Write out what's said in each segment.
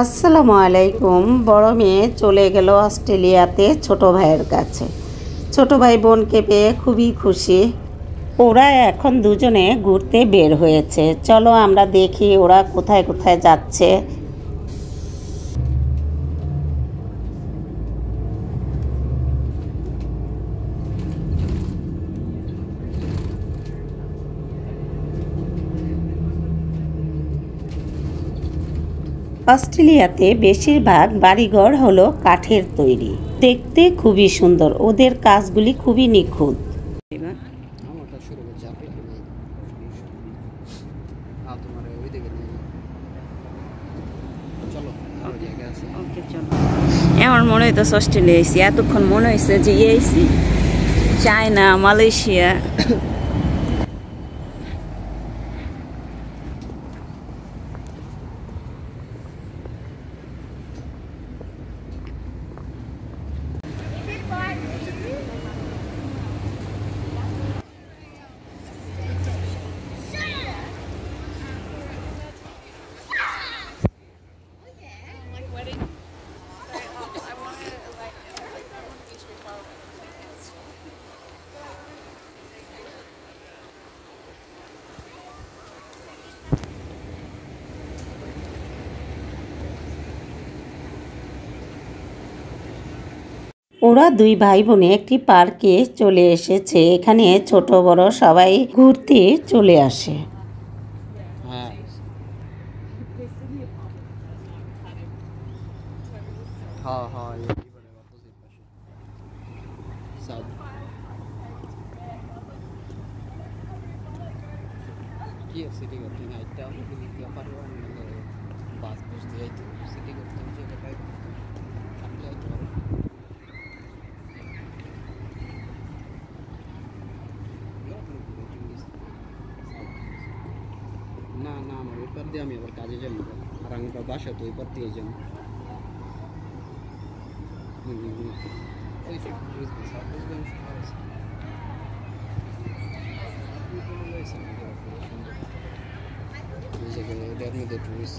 আসসালামু আলাইকুম। বড় মেয়ে চলে গেল অস্ট্রেলিয়াতে ছোট ভাইয়ের কাছে। ছোট ভাই বোনকে পেয়ে খুবই খুশি। ওরা এখন দুজনে ঘুরতে বের হয়েছে। চলো আমরা দেখি ওরা কোথায় কোথায় যাচ্ছে। অস্ট্রেলিয়াতে বেশিরভাগ বাড়িঘর হলো কাঠের তৈরি, দেখতে খুবই সুন্দর। ওদের কাজগুলি খুবই নিখুঁত। আমার মনে হইতেছে অস্ট্রেলিয়া আইসি, এতক্ষণ মনে হয়েছে যে আইসি চায়না, মালয়েশিয়া। ওরা দুই ভাই বোনে একটি পার্কে চলে এসেছে। এখানে ছোট বড় সবাই ঘুরতে চলে আসে। সিটি করতে না এটা অনেক দিকে পারবো বাস বুঝতে যাইতো সিটি করতে যেটা পাই থাকলে যাইতে পারো না না আমার এরপর দিয়ে আমি আবার কাজে যাবো আর আমি তো বাসা তো এরপর দিয়ে যাবো ওই এটার মধ্যে টুরিস্ট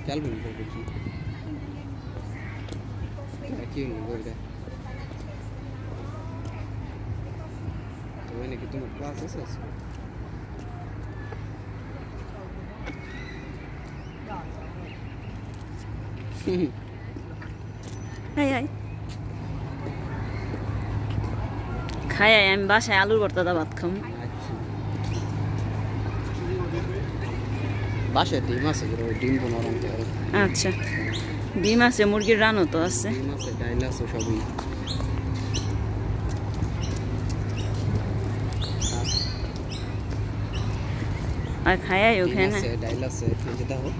খেলবেন কি বইটা তো নাকি তোমার ক্লাস আছে খাই আমি বাসায় আলুর ভর্তা দা ভাত খাম। বাসায় ডিম আছে, ডিম নরম। আচ্ছা, ডিম আছে, মুরগির রানও তো আছে, ডিম আছে, ডাইল আছে, সবই। আর খাই ওখানে ডাইল আছে, খেয়ে দেখো।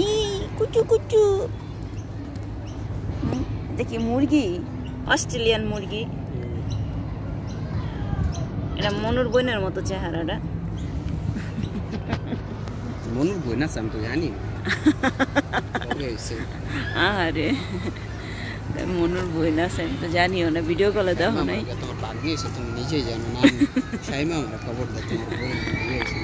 ই কুচু কুচু দেখি মুরগি, অস্ট্রেলিয়ান মুরগি। এটা মনুর বইনের মতো চেহারাটা। মনুর বই না আমি তো জানি। আরে মনুর বই না আমি তো জানিও না, ভিডিও কলে দেখো নাই। তোমার বাদ নিয়েছে, তুমি নিজেই জানো না। সাইমা আমরা খবর দাও তোমার বই নিয়েছে।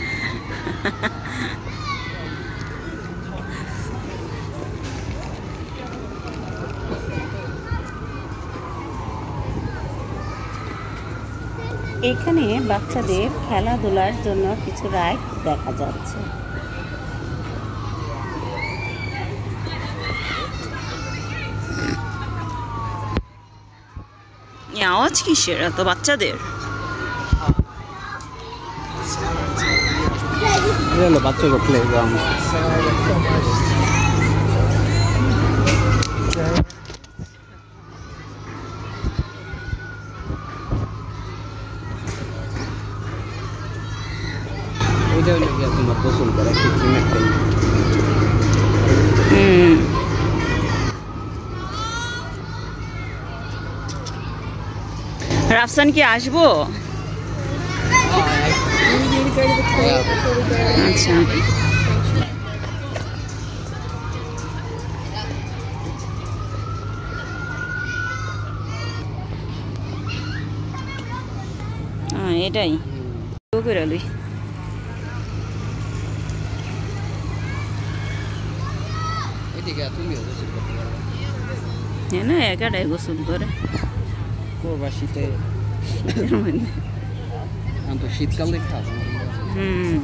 এখানে বাচ্চাদের খেলাধুলার জন্য কিছু রাইড দেখা যাচ্ছে। আওয়াজ কিসের এত বাচ্চাদের? বাচ্চাকে প্লে গ্রাউন্ড। এটা হলো গিয়ে তোমার গোসল করা একটু রাফসান কি আসবো? আচ্ছা, এটাই করে লই। থেকে তুমিও গোসল করতে পারবে হ্যাঁ না একাটাই গোসল করে করবা শীতে এর মধ্যে। এখন তো শীতকাল দেখতে হবে হুম